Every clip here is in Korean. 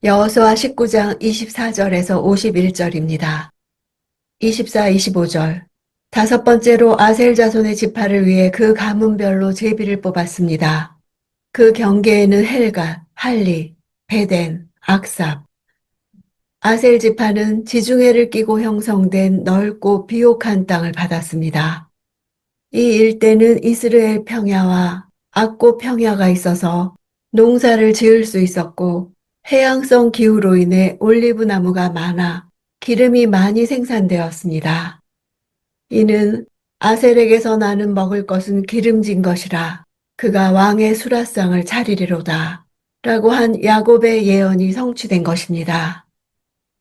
여호수아 19장 24절에서 51절입니다. 24, 25절. 다섯 번째로 아셀 자손의 지파를 위해 그 가문별로 제비를 뽑았습니다. 그 경계에는 헬갓, 할리, 베덴, 악삽. 아셀 지파는 지중해를 끼고 형성된 넓고 비옥한 땅을 받았습니다. 이 일대는 이스라엘 평야와 악고 평야가 있어서 농사를 지을 수 있었고 해양성 기후로 인해 올리브 나무가 많아 기름이 많이 생산되었습니다. 이는 아셀에게서 나는 먹을 것은 기름진 것이라 그가 왕의 수라상을 차리리로다 라고 한 야곱의 예언이 성취된 것입니다.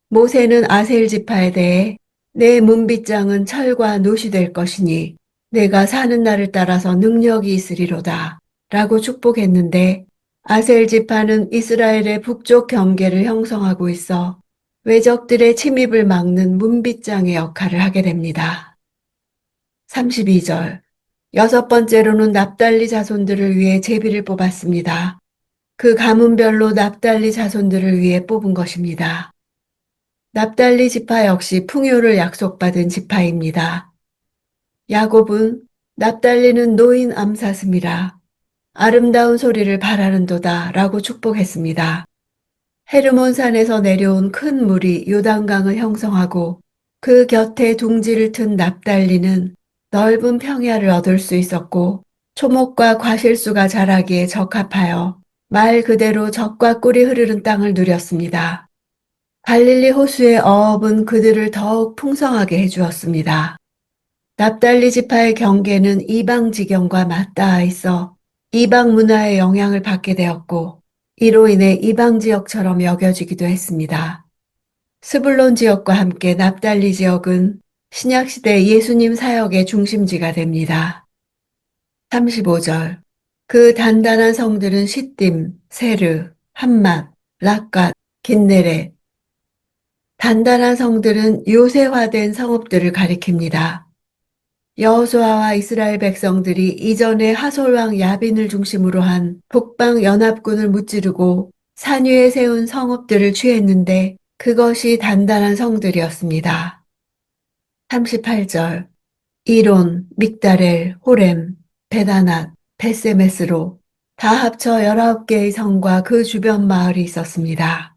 모세는 아셀 지파에 대해 내 문빗장은 철과 노시 될 것이니 내가 사는 날을 따라서 능력이 있으리로다 라고 축복했는데 아셀 지파는 이스라엘의 북쪽 경계를 형성하고 있어 외적들의 침입을 막는 문빗장의 역할을 하게 됩니다. 32절. 여섯 번째로는 납달리 자손들을 위해 제비를 뽑았습니다. 그 가문별로 납달리 자손들을 위해 뽑은 것입니다. 납달리 지파 역시 풍요를 약속받은 지파입니다. 야곱은 납달리는 노인 암사슴이라 아름다운 소리를 바라는도다 라고 축복했습니다. 헤르몬산에서 내려온 큰 물이 요단강을 형성하고 그 곁에 둥지를 튼 납달리는 넓은 평야를 얻을 수 있었고 초목과 과실수가 자라기에 적합하여 말 그대로 젖과 꿀이 흐르는 땅을 누렸습니다. 갈릴리 호수의 어업은 그들을 더욱 풍성하게 해주었습니다. 납달리 지파의 경계는 이방 지경과 맞닿아 있어 이방 문화의 영향을 받게 되었고 이로 인해 이방 지역처럼 여겨지기도 했습니다. 스불론 지역과 함께 납달리 지역은 신약시대 예수님 사역의 중심지가 됩니다. 35절. 그 단단한 성들은 시딤, 세르, 함맛, 락갓, 긴네렛. 단단한 성들은 요새화된 성읍들을 가리킵니다. 여호수아와 이스라엘 백성들이 이전에 하솔왕 야빈을 중심으로 한 북방 연합군을 무찌르고 산 위에 세운 성읍들을 취했는데 그것이 단단한 성들이었습니다. 38절. 이론, 믹다렐, 호렘, 베다낫, 베세메스로 다 합쳐 19개의 성과 그 주변 마을이 있었습니다.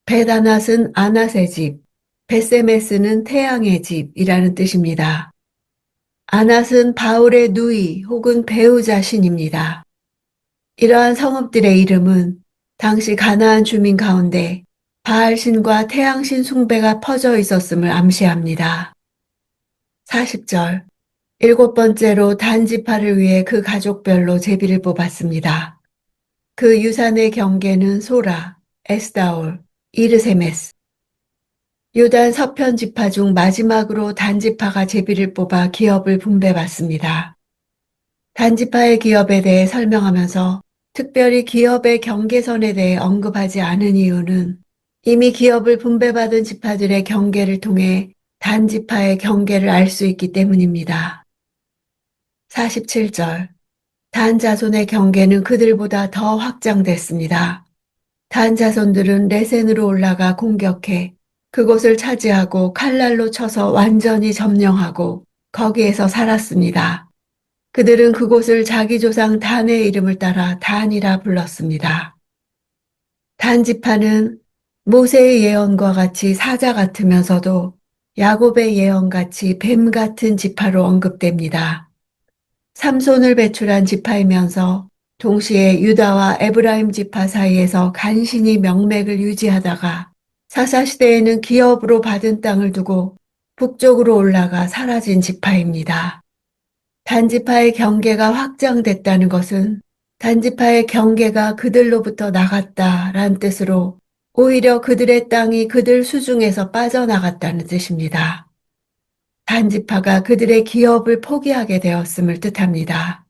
베다낫은 아낫의 집, 베세메스는 태양의 집이라는 뜻입니다. 아낫은 바울의 누이 혹은 배우자 신입니다. 이러한 성읍들의 이름은 당시 가나안 주민 가운데 바알신과 태양신 숭배가 퍼져 있었음을 암시합니다. 40절. 일곱 번째로 단 지파를 위해 그 가족별로 제비를 뽑았습니다. 그 유산의 경계는 소라, 에스다올, 이르세메스. 요단 서편 지파 중 마지막으로 단 지파가 제비를 뽑아 기업을 분배받습니다. 단 지파의 기업에 대해 설명하면서 특별히 기업의 경계선에 대해 언급하지 않은 이유는 이미 기업을 분배받은 지파들의 경계를 통해 단 지파의 경계를 알 수 있기 때문입니다. 47절. 단 자손의 경계는 그들보다 더 확장됐습니다. 단 자손들은 레센으로 올라가 공격해 그곳을 차지하고 칼날로 쳐서 완전히 점령하고 거기에서 살았습니다. 그들은 그곳을 자기 조상 단의 이름을 따라 단이라 불렀습니다. 단 지파는 모세의 예언과 같이 사자 같으면서도 야곱의 예언같이 뱀 같은 지파로 언급됩니다. 삼손을 배출한 지파이면서 동시에 유다와 에브라임 지파 사이에서 간신히 명맥을 유지하다가 사사시대에는 기업으로 받은 땅을 두고 북쪽으로 올라가 사라진 지파입니다. 단지파의 경계가 확장됐다는 것은 단지파의 경계가 그들로부터 나갔다라는 뜻으로 오히려 그들의 땅이 그들 수중에서 빠져나갔다는 뜻입니다. 단지파가 그들의 기업을 포기하게 되었음을 뜻합니다.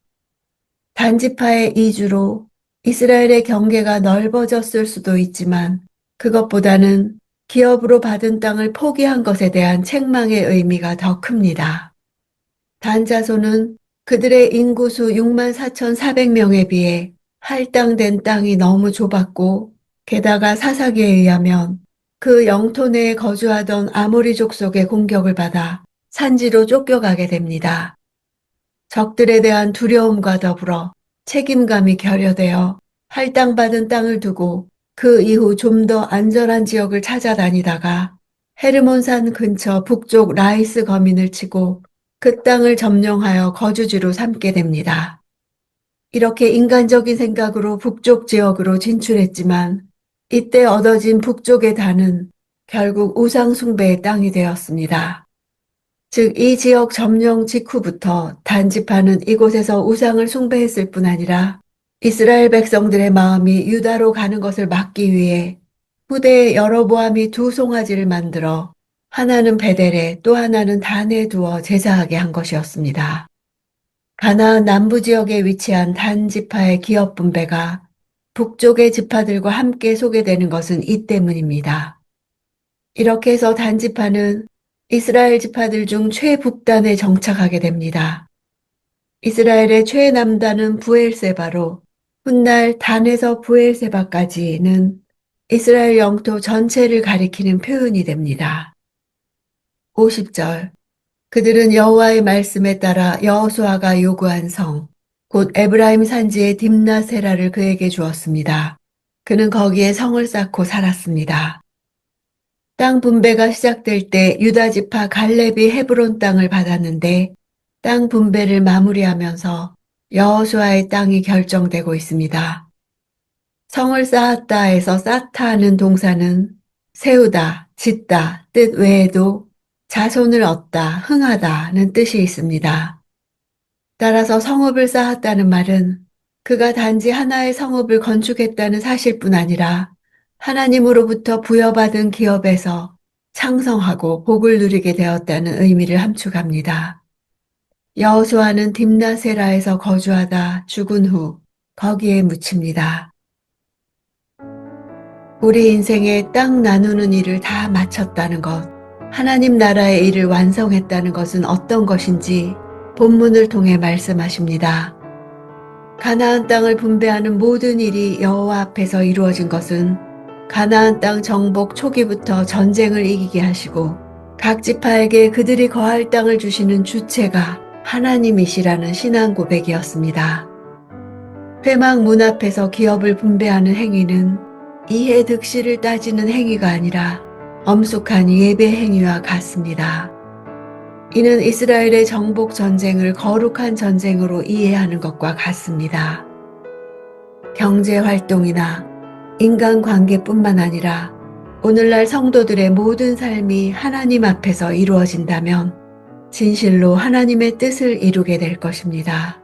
단지파의 이주로 이스라엘의 경계가 넓어졌을 수도 있지만 그것보다는 기업으로 받은 땅을 포기한 것에 대한 책망의 의미가 더 큽니다. 단자손은 그들의 인구수 64,400명에 비해 할당된 땅이 너무 좁았고 게다가 사사기에 의하면 그 영토 내에 거주하던 아모리 족속의 공격을 받아 산지로 쫓겨가게 됩니다. 적들에 대한 두려움과 더불어 책임감이 결여되어 할당받은 땅을 두고 그 이후 좀 더 안전한 지역을 찾아다니다가 헤르몬산 근처 북쪽 라이스 거민을 치고 그 땅을 점령하여 거주지로 삼게 됩니다. 이렇게 인간적인 생각으로 북쪽 지역으로 진출했지만 이때 얻어진 북쪽의 단은 결국 우상 숭배의 땅이 되었습니다. 즉, 이 지역 점령 직후부터 단지파는 이곳에서 우상을 숭배했을 뿐 아니라 이스라엘 백성들의 마음이 유다로 가는 것을 막기 위해 후대에 여로보암이 두 송아지를 만들어 하나는 베델에 또 하나는 단에 두어 제사하게 한 것이었습니다. 가나안 남부 지역에 위치한 단 지파의 기업 분배가 북쪽의 지파들과 함께 소개되는 것은 이 때문입니다. 이렇게 해서 단 지파는 이스라엘 지파들 중 최북단에 정착하게 됩니다. 이스라엘의 최남단은 부엘세바로 훗날 단에서 부엘세바까지는 이스라엘 영토 전체를 가리키는 표현이 됩니다. 50절 그들은 여호와의 말씀에 따라 여호수아가 요구한 성, 곧 에브라임 산지의 딥나세라를 그에게 주었습니다. 그는 거기에 성을 쌓고 살았습니다. 땅 분배가 시작될 때 유다 지파 갈렙이 헤브론 땅을 받았는데 땅 분배를 마무리하면서 여호수아의 땅이 결정되고 있습니다. 성을 쌓았다에서 쌓다하는 동사는 세우다, 짓다 뜻 외에도 자손을 얻다, 흥하다는 뜻이 있습니다. 따라서 성읍을 쌓았다는 말은 그가 단지 하나의 성읍을 건축했다는 사실뿐 아니라 하나님으로부터 부여받은 기업에서 창성하고 복을 누리게 되었다는 의미를 함축합니다. 여호수아는 딥나세라에서 거주하다 죽은 후 거기에 묻힙니다. 우리 인생에 땅 나누는 일을 다 마쳤다는 것, 하나님 나라의 일을 완성했다는 것은 어떤 것인지 본문을 통해 말씀하십니다. 가나안 땅을 분배하는 모든 일이 여호와 앞에서 이루어진 것은 가나안 땅 정복 초기부터 전쟁을 이기게 하시고 각 지파에게 그들이 거할 땅을 주시는 주체가 하나님이시라는 신앙 고백이었습니다. 회막 문 앞에서 기업을 분배하는 행위는 이해 득실을 따지는 행위가 아니라 엄숙한 예배 행위와 같습니다. 이는 이스라엘의 정복 전쟁을 거룩한 전쟁으로 이해하는 것과 같습니다. 경제 활동이나 인간 관계뿐만 아니라 오늘날 성도들의 모든 삶이 하나님 앞에서 이루어진다면 진실로 하나님의 뜻을 이루게 될 것입니다.